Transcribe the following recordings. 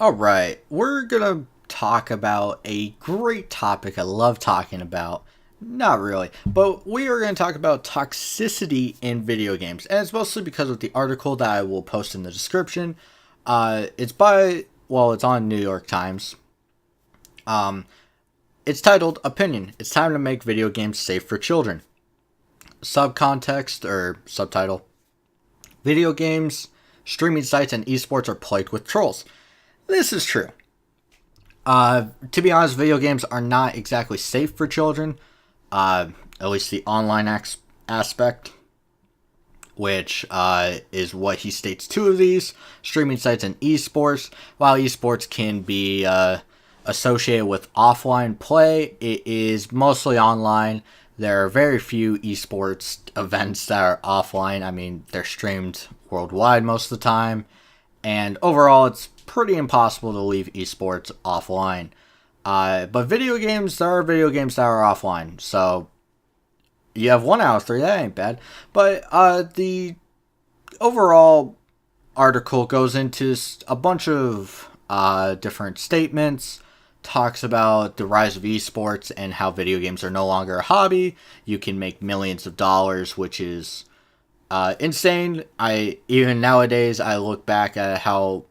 All right, we're gonna talk about a great topic I love talking about. Not really, but we are going to talk about toxicity in video games, and it's mostly because of the article that I will post in the description. It's on New York Times. Um, it's titled "Opinion: It's time to make video games safe for children." Subcontext or subtitle: Video games, streaming sites, and esports are plagued with trolls. This is true. To be honest, video games are not exactly safe for children. At least the online aspect, which is what he states two of these streaming sites and esports. While esports can be associated with offline play, it is mostly online. There are very few esports events that are offline. I mean, they're streamed worldwide most of the time. And overall, it's pretty impossible to leave esports offline. But video games, there are video games that are offline. So you have 1 out of 3. That ain't bad. But the overall article goes into a bunch of different statements. Talks about the rise of esports and how video games are no longer a hobby. You can make millions of dollars, which is insane. Even nowadays, I look back at how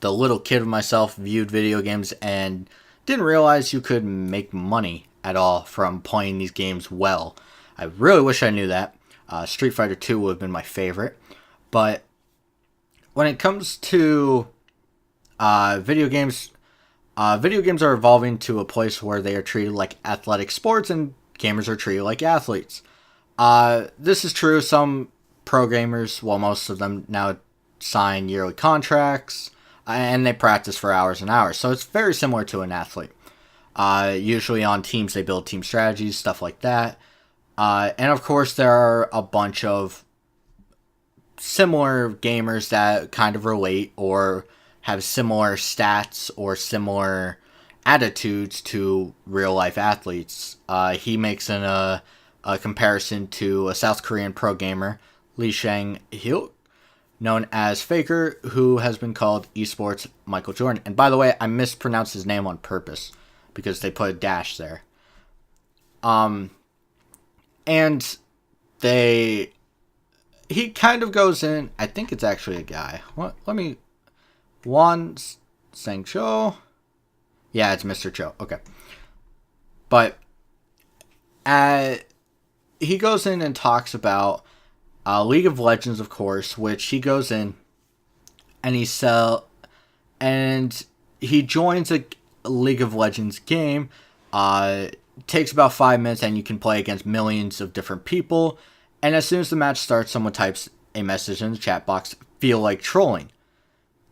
the little kid of myself viewed video games and didn't realize you could make money at all from playing these games well. I really wish I knew that. Street Fighter 2 would have been my favorite. But when it comes to video games are evolving to a place where they are treated like athletic sports and gamers are treated like athletes. This is true. Some pro gamers, well, most of them now sign yearly contracts, and they practice for hours and hours. So it's very similar to an athlete. Usually on teams, they build team strategies, stuff like that. And of course, there are a bunch of similar gamers that kind of relate or have similar stats or similar attitudes to real life athletes. He makes a comparison to a South Korean pro gamer, Lee Shang-hyuk, known as Faker, who has been called esports Michael Jordan. And by the way, I mispronounced his name on purpose because they put a dash there. And he kind of goes in, I think it's actually a guy. Won Sang Cho. Yeah, it's Mr. Cho. Okay. But he goes in and talks about League of Legends, of course, which he goes in and he joins a League of Legends game. Takes about 5 minutes and you can play against millions of different people. And as soon as the match starts, someone types a message in the chat box, "Feel like trolling."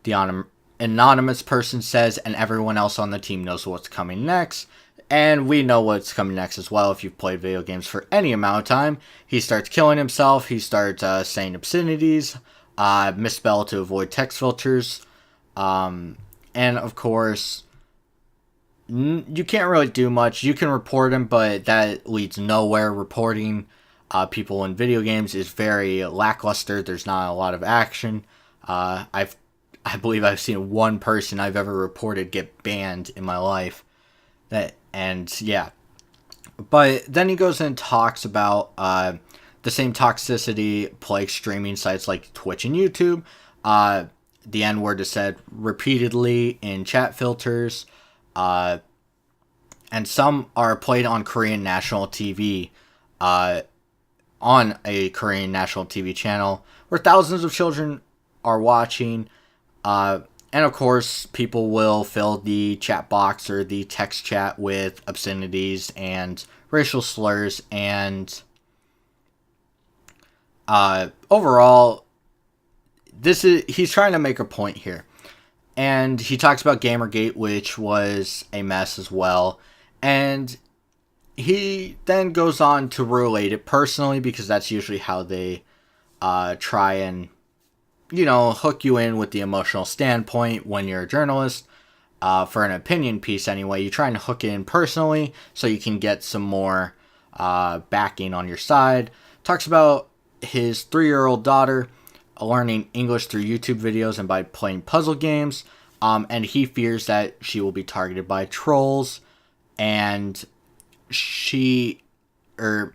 The anonymous person says, and everyone else on the team knows what's coming next. And we know what's coming next as well if you've played video games for any amount of time. He starts killing himself. He starts saying obscenities, misspell to avoid text filters. And of course, you can't really do much. You can report him, but that leads nowhere. Reporting people in video games is very lackluster. There's not a lot of action. I believe I've seen one person I've ever reported get banned in my life. But then he goes and talks about the same toxicity plagues streaming sites like Twitch and YouTube. The N-word is said repeatedly in chat filters. And some are played on Korean national TV. On a Korean national TV channel where thousands of children are watching. And of course, people will fill the chat box or the text chat with obscenities and racial slurs. And overall, he's trying to make a point here. And he talks about Gamergate, which was a mess as well. And he then goes on to relate it personally, because that's usually how they try and hook you in with the emotional standpoint when you're a journalist. For an opinion piece anyway, you're trying to hook it in personally so you can get some more backing on your side. Talks about his 3-year-old daughter learning English through YouTube videos and by playing puzzle games. And he fears that she will be targeted by trolls, and she, or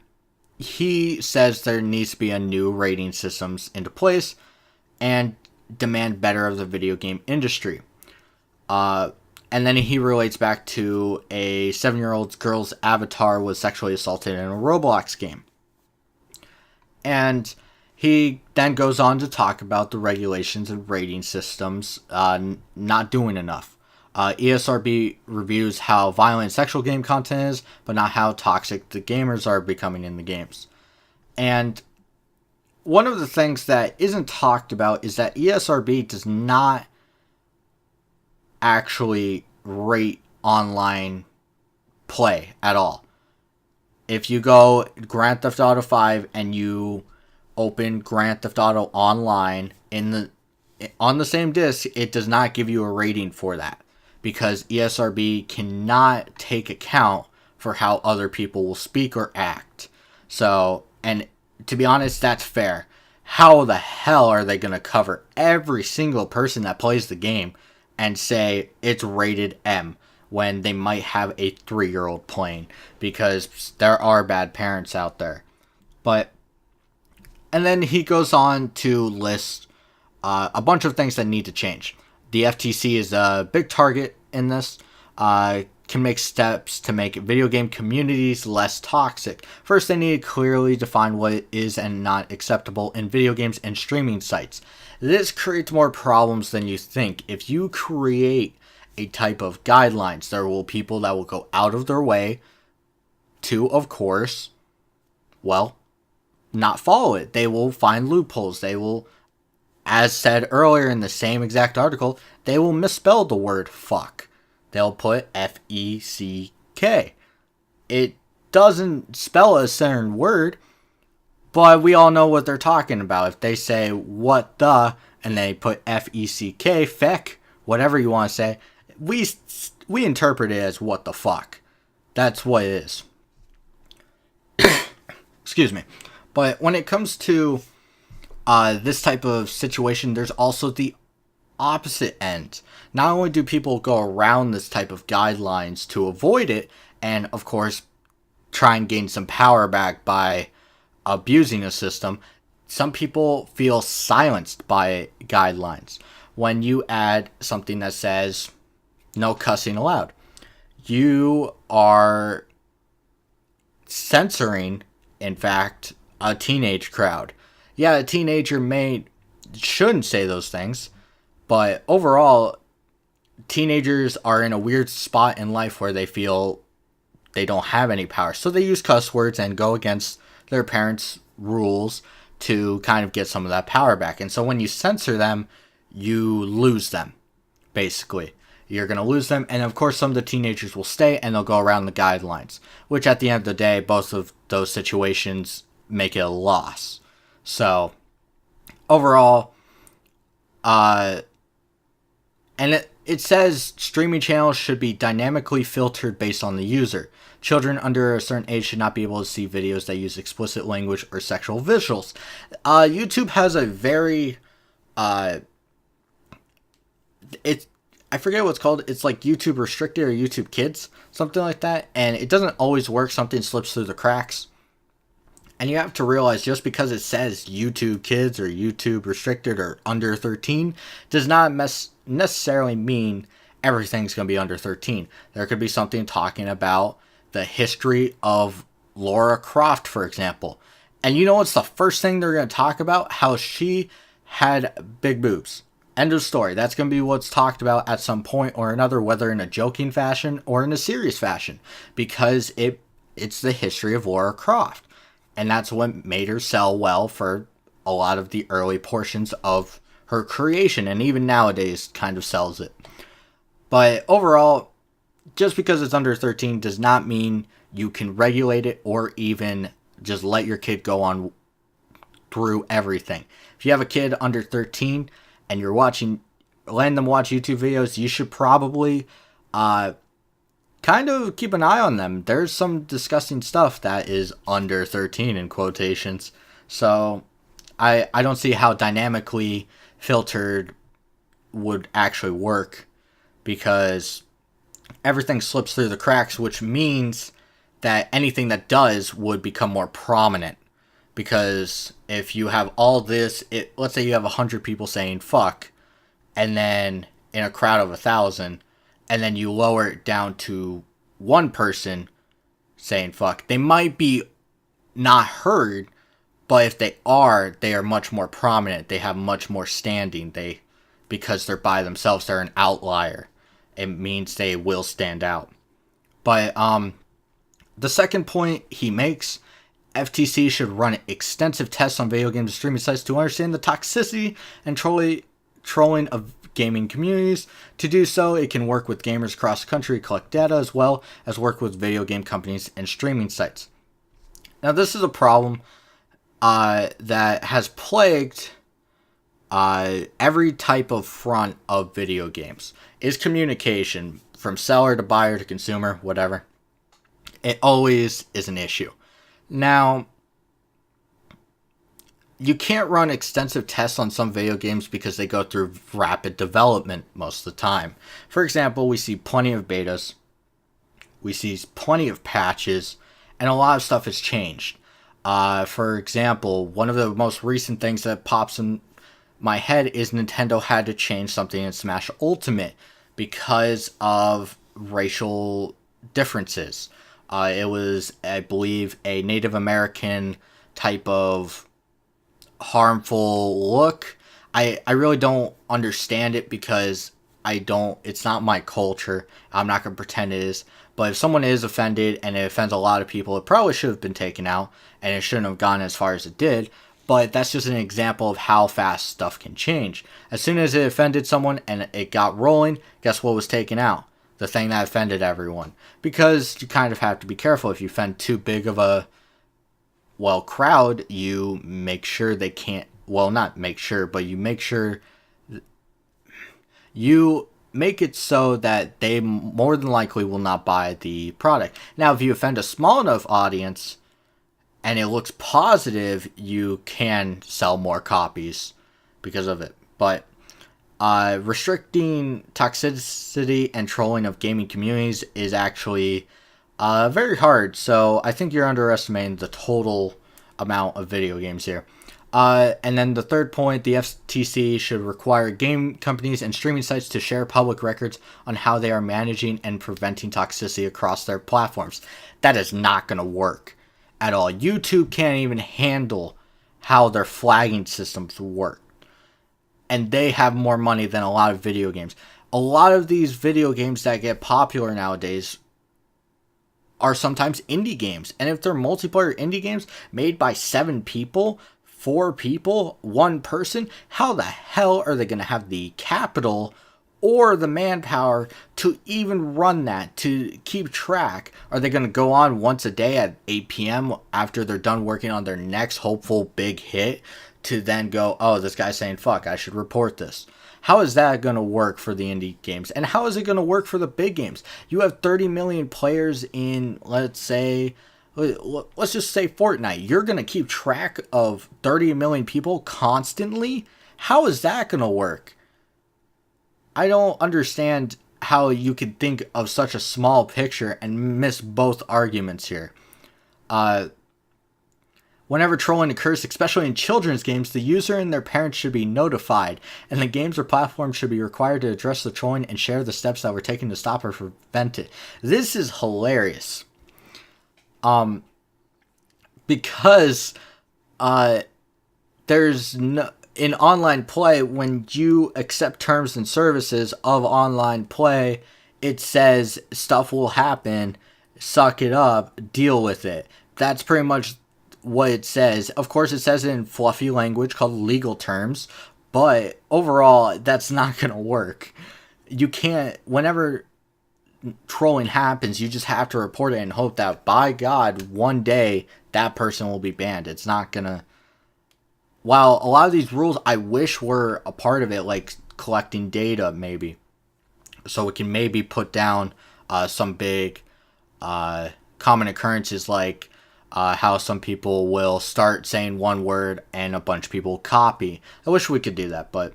he says there needs to be a new rating systems into place and demand better of the video game industry. And then he relates back to a 7-year-old girl's avatar was sexually assaulted in a Roblox game. And he then goes on to talk about the regulations and rating systems not doing enough. ESRB reviews how violent sexual game content is, but not how toxic the gamers are becoming in the games. And one of the things that isn't talked about is that ESRB does not actually rate online play at all. If you go Grand Theft Auto 5 and you open Grand Theft Auto Online on the same disc, it does not give you a rating for that, because ESRB cannot take account for how other people will speak or act. So, and to be honest, that's fair. How the hell are they going to cover every single person that plays the game and say it's rated M when they might have a 3-year-old playing? Because there are bad parents out there. And then he goes on to list a bunch of things that need to change. The FTC is a big target in this. Can make steps to make video game communities less toxic. First, they need to clearly define what is and not acceptable in video games and streaming sites. This creates more problems than you think. If you create a type of guidelines, there will be people that will go out of their way to, of course, well, not follow it. They will find loopholes. They will, as said earlier in the same exact article, they will misspell the word fuck. They'll put F-E-C-K. It doesn't spell a certain word, but we all know what they're talking about. If they say what the, and they put F-E-C-K, feck, whatever you want to say, we interpret it as what the fuck. That's what it is. Excuse me. But when it comes to this type of situation, there's also the opposite end. Not only do people go around this type of guidelines to avoid it, and of course try and gain some power back by abusing a system, some people feel silenced by guidelines. When you add something that says no cussing allowed, you are censoring, in fact, a teenage crowd. Yeah, a teenager shouldn't say those things, but overall, teenagers are in a weird spot in life where they feel they don't have any power. So they use cuss words and go against their parents' rules to kind of get some of that power back. And so when you censor them, you lose them, basically. You're going to lose them. And of course, some of the teenagers will stay and they'll go around the guidelines, which at the end of the day, both of those situations make it a loss. So overall, and it says streaming channels should be dynamically filtered based on the user. Children under a certain age should not be able to see videos that use explicit language or sexual visuals. YouTube has a very, I forget what it's called. It's like YouTube Restricted or YouTube Kids, something like that. And it doesn't always work. Something slips through the cracks. And you have to realize just because it says YouTube Kids or YouTube Restricted or under 13 does not necessarily mean everything's going to be under 13. There could be something talking about the history of Lara Croft, for example. And you know what's the first thing they're going to talk about? How she had big boobs. End of story. That's going to be what's talked about at some point or another, whether in a joking fashion or in a serious fashion, because it's the history of Lara Croft. And that's what made her sell well for a lot of the early portions of her creation, and even nowadays kind of sells it. But overall, just because it's under 13 does not mean you can regulate it or even just let your kid go on through everything. If you have a kid under 13 and you're letting them watch YouTube videos, you should probably kind of keep an eye on them. There's some disgusting stuff that is under 13 in quotations. So I don't see how dynamically filtered would actually work because everything slips through the cracks, which means that anything that does would become more prominent. Because if you have all this, let's say you have 100 people saying fuck, and then in a crowd of 1,000, and then you lower it down to one person saying fuck, they might be not heard, but if they are much more prominent. They have much more standing. Because they're by themselves, they're an outlier. It means they will stand out. But the second point he makes, FTC should run extensive tests on video games and streaming sites to understand the toxicity and trolling of gaming communities. To do so, it can work with gamers across the country, collect data, as well as work with video game companies and streaming sites. Now, this is a problem that has plagued every type of front of video games. Is communication from seller to buyer to consumer, whatever. It always is an issue. Now, you can't run extensive tests on some video games because they go through rapid development most of the time. For example, we see plenty of betas, we see plenty of patches, and a lot of stuff has changed. For example, one of the most recent things that pops in my head is Nintendo had to change something in Smash Ultimate because of racial differences. It was, I believe, a Native American type of harmful look. I really don't understand it because it's not my culture. I'm not going to pretend it is. But if someone is offended and it offends a lot of people, it probably should have been taken out and it shouldn't have gone as far as it did. But that's just an example of how fast stuff can change. As soon as it offended someone and it got rolling, guess what was taken out? The thing that offended everyone. Because you kind of have to be careful. If you offend too big of a, crowd, you make sure they can't, not make sure, but you make sure, you make it so that they more than likely will not buy the product. Now, if you offend a small enough audience and it looks positive, you can sell more copies because of it. But restricting toxicity and trolling of gaming communities is actually very hard. So I think you're underestimating the total amount of video games here. And then the third point, the FTC should require game companies and streaming sites to share public records on how they are managing and preventing toxicity across their platforms. That is not going to work at all. YouTube can't even handle how their flagging systems work. And they have more money than a lot of video games. A lot of these video games that get popular nowadays are sometimes indie games. And if they're multiplayer indie games made by 7 people, 4 people, 1 person, how the hell are they going to have the capital or the manpower to even run that, to keep track? Are they going to go on once a day at 8 p.m. after they're done working on their next hopeful big hit to then go, oh, this guy's saying fuck, I should report this? How is that going to work for the indie games? And how is it going to work for the big games? You have 30 million players in, let's just say Fortnite. You're going to keep track of 30 million people constantly? How is that going to work? I don't understand how you could think of such a small picture and miss both arguments here. Whenever trolling occurs, especially in children's games, the user and their parents should be notified, and the games or platforms should be required to address the trolling and share the steps that were taken to stop or prevent it. This is hilarious. Because there's no, in online play, when you accept terms and services of online play, it says stuff will happen, suck it up, deal with it. That's pretty much what it says. Of course, it says it in fluffy language called legal terms, but overall, that's not going to work. You can't, whenever trolling happens, you just have to report it and hope that, by God, one day that person will be banned. It's not going to, while a lot of these rules I wish were a part of it, like collecting data maybe, so it can maybe put down some big common occurrences like how some people will start saying one word and a bunch of people copy. I wish we could do that, but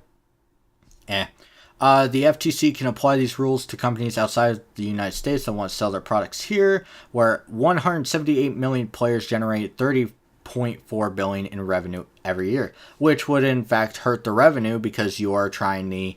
The FTC can apply these rules to companies outside the United States that want to sell their products here, where 178 million players generate 30.4 billion in revenue every year, which would in fact hurt the revenue because you are trying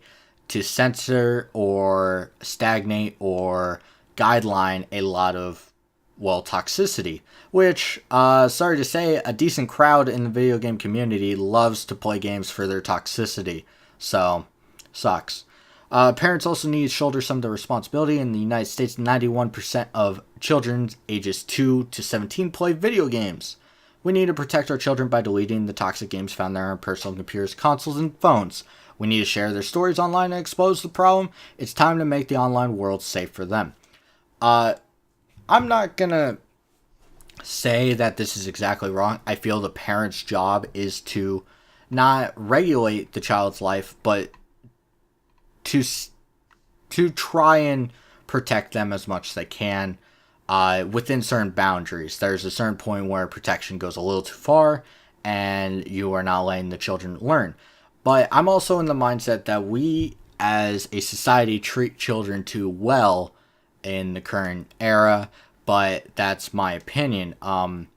to censor or stagnate or guideline a lot of, well, toxicity, which, sorry to say, a decent crowd in the video game community loves to play games for their toxicity. So, sucks. Parents also need to shoulder some of the responsibility. In the United States, 91% of children ages 2 to 17 play video games. We need to protect our children by deleting the toxic games found there on personal computers, consoles, and phones. We need to share their stories online and expose the problem. It's time to make the online world safe for them. I'm not gonna say that this is exactly wrong. I feel the parent's job is to not regulate the child's life, but to try and protect them as much as they can within certain boundaries. There's a certain point where protection goes a little too far and you are not letting the children learn. But I'm also in the mindset that we as a society treat children too well in the current era, but that's my opinion. And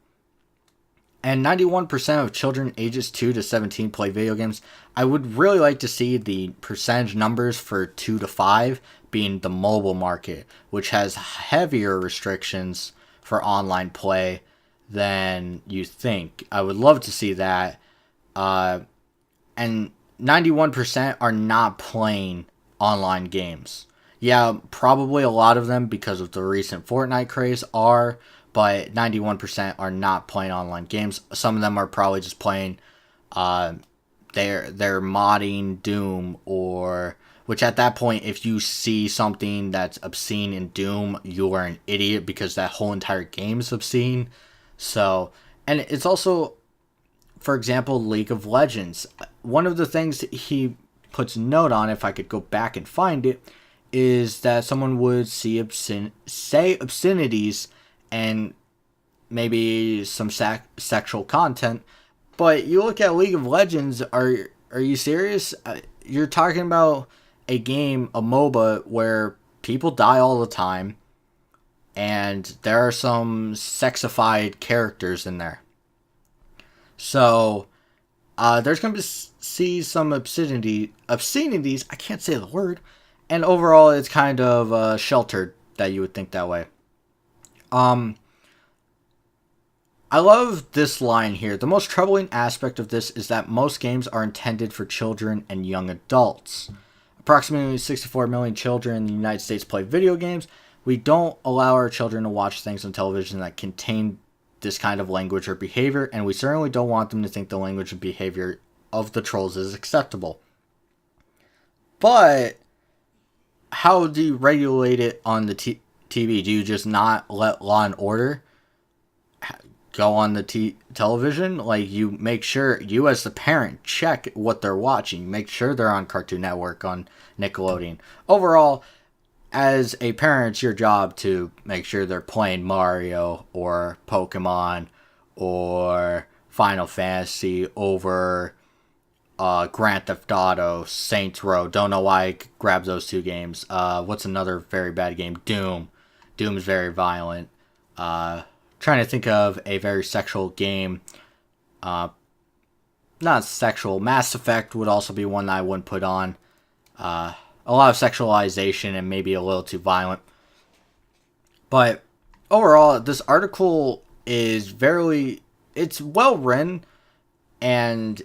91% of children ages 2 to 17 play video games. I would really like to see the percentage numbers for 2 to 5 being the mobile market, which has heavier restrictions for online play than you think. I would love to see that. And 91% are not playing online games. Yeah, probably a lot of them, because of the recent Fortnite craze, are, but 91% are not playing online games. Some of them are probably just playing, they're modding Doom, or, which at that point, if you see something that's obscene in Doom, you are an idiot, because that whole entire game is obscene. So, and it's also, for example, League of Legends. One of the things that he puts a note on, if I could go back and find it, is that someone would say obscenities and maybe some sexual content. But you look at League of Legends, are you serious? You're talking about a game, a MOBA, where people die all the time, and there are some sexified characters in there. So, there's going to see some obscenities, I can't say the word, and overall it's kind of sheltered that you would think that way. I love this line here. The most troubling aspect of this is that most games are intended for children and young adults. Approximately 64 million children in the United States play video games. We don't allow our children to watch things on television that contain this kind of language or behavior, and we certainly don't want them to think the language and behavior of the trolls is acceptable. But how do you regulate it on the TV? Do you just not let Law and Order go on the television? Like, you make sure, you as the parent, check what they're watching. Make sure they're on Cartoon Network, on Nickelodeon. Overall, as a parent, it's your job to make sure they're playing Mario or Pokemon or Final Fantasy over Grand Theft Auto, Saints Row. Don't know why I grabbed those two games. What's another very bad game? Doom. Doom is very violent. Trying to think of a very sexual game. Not sexual. Mass Effect would also be one that I wouldn't put on. A lot of sexualization and maybe a little too violent. But overall, this article is it's well written, and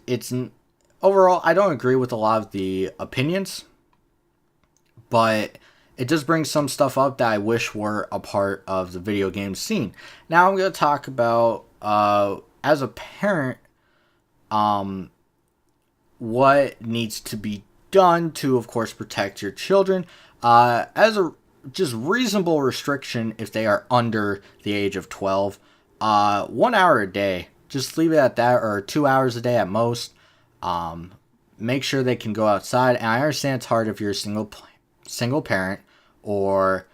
overall, I don't agree with a lot of the opinions, but it does bring some stuff up that I wish were a part of the video game scene. Now I'm going to talk about, as a parent, what needs to be done to, of course, protect your children, as a just reasonable restriction if they are under the age of 12. 1 hour a day, just leave it at that, or 2 hours a day at most. Make sure they can go outside. And I understand it's hard if you're a single parent, or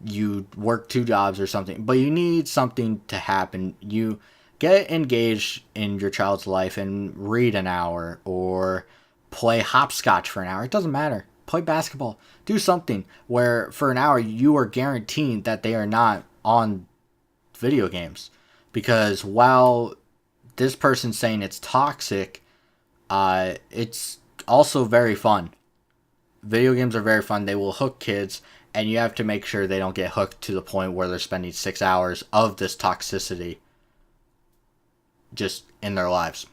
you work 2 jobs or something, but you need something to happen. You get engaged in your child's life and read an hour, or play hopscotch for an hour. It doesn't matter. play basketball, do something where for an hour you are guaranteed that they are not on video games. Because while this person's saying it's toxic, it's also very fun. Video games are very fun. They will hook kids, and you have to make sure they don't get hooked to the point where they're spending 6 hours of this toxicity just in their lives.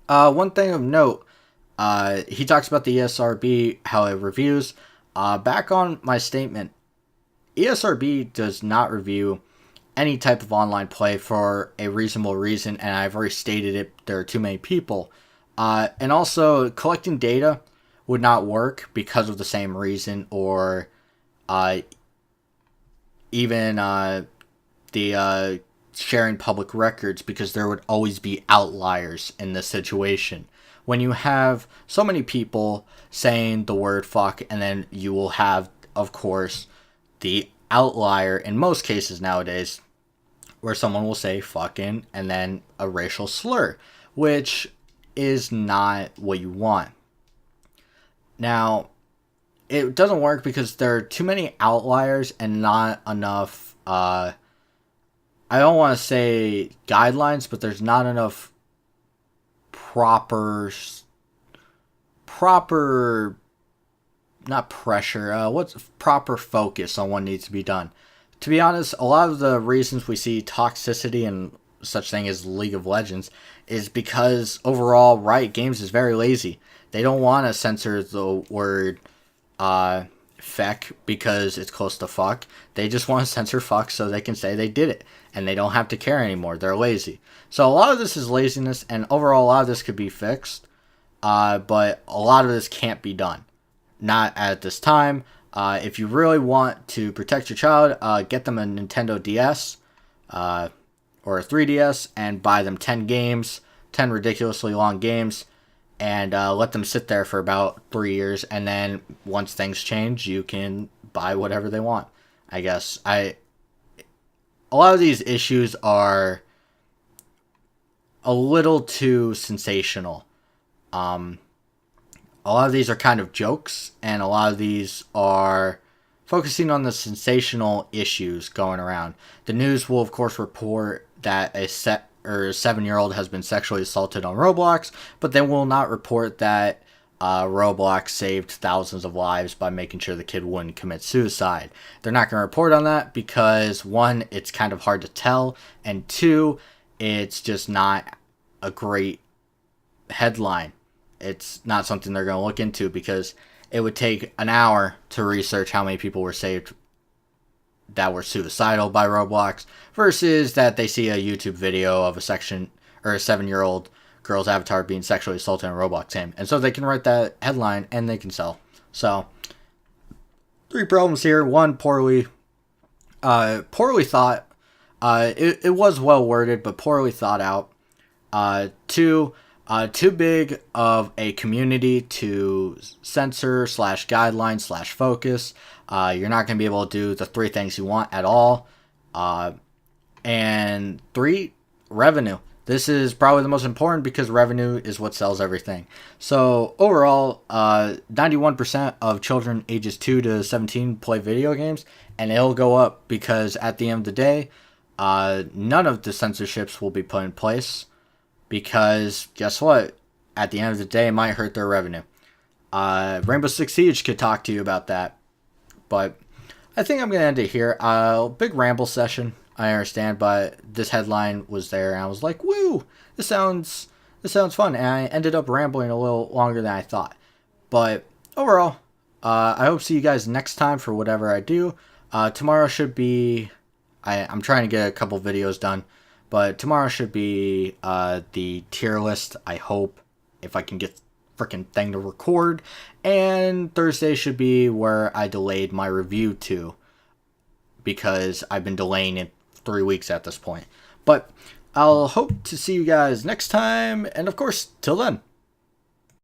One thing of note, he talks about the ESRB, how it reviews. Back on my statement, ESRB does not review any type of online play for a reasonable reason, and I've already stated it, there are too many people. And also, collecting data would not work because of the same reason, or even the sharing public records, because there would always be outliers in this situation. When you have so many people saying the word fuck, and then you will have, of course, the outlier in most cases nowadays, where someone will say fucking and then a racial slur, which is not what you want. Now, it doesn't work because there are too many outliers and not enough, I don't want to say guidelines, but there's not enough proper, not pressure, what's proper focus on what needs to be done. To be honest, a lot of the reasons we see toxicity and such thing as League of Legends is because overall Riot Games is very lazy. They don't want to censor the word feck because it's close to fuck. They just want to censor fuck so they can say they did it, and they don't have to care anymore. They're lazy. So a lot of this is laziness, and overall a lot of this could be fixed, but a lot of this can't be done. Not at this time. If you really want to protect your child, get them a Nintendo DS or a 3DS and buy them 10 games, 10 ridiculously long games, and let them sit there for about 3 years, and then once things change, you can buy whatever they want, I guess. A lot of these issues are a little too sensational. A lot of these are kind of jokes, and a lot of these are focusing on the sensational issues going around. The news will, of course, report that a 7-year-old has been sexually assaulted on Roblox, but they will not report that Roblox saved thousands of lives by making sure the kid wouldn't commit suicide. They're not going to report on that because, one, it's kind of hard to tell, and two, it's just not a great headline. It's not something they're going to look into because it would take an hour to research how many people were saved that were suicidal by Roblox versus that they see a YouTube video of a 7-year-old girl's avatar being sexually assaulted in a Roblox game. And so they can write that headline and they can sell. So, 3 problems here. 1, poorly thought. It was well worded, but poorly thought out. 2, too big of a community to censor / guideline / focus. You're not going to be able to do the 3 things you want at all. And 3, revenue. This is probably the most important because revenue is what sells everything. So overall, 91% of children ages 2 to 17 play video games, and it'll go up because at the end of the day, none of the censorships will be put in place because guess what? At the end of the day, it might hurt their revenue. Rainbow Six Siege could talk to you about that, but I think I'm going to end it here. Big ramble session. I understand, but this headline was there, and I was like, woo, this sounds fun, and I ended up rambling a little longer than I thought. But overall, I hope to see you guys next time for whatever I do. Tomorrow should be, I'm trying to get a couple videos done, but tomorrow should be the tier list, I hope, if I can get freaking thing to record, and Thursday should be where I delayed my review to, because I've been delaying it 3 weeks at this point. But I'll hope to see you guys next time, and of course, till then.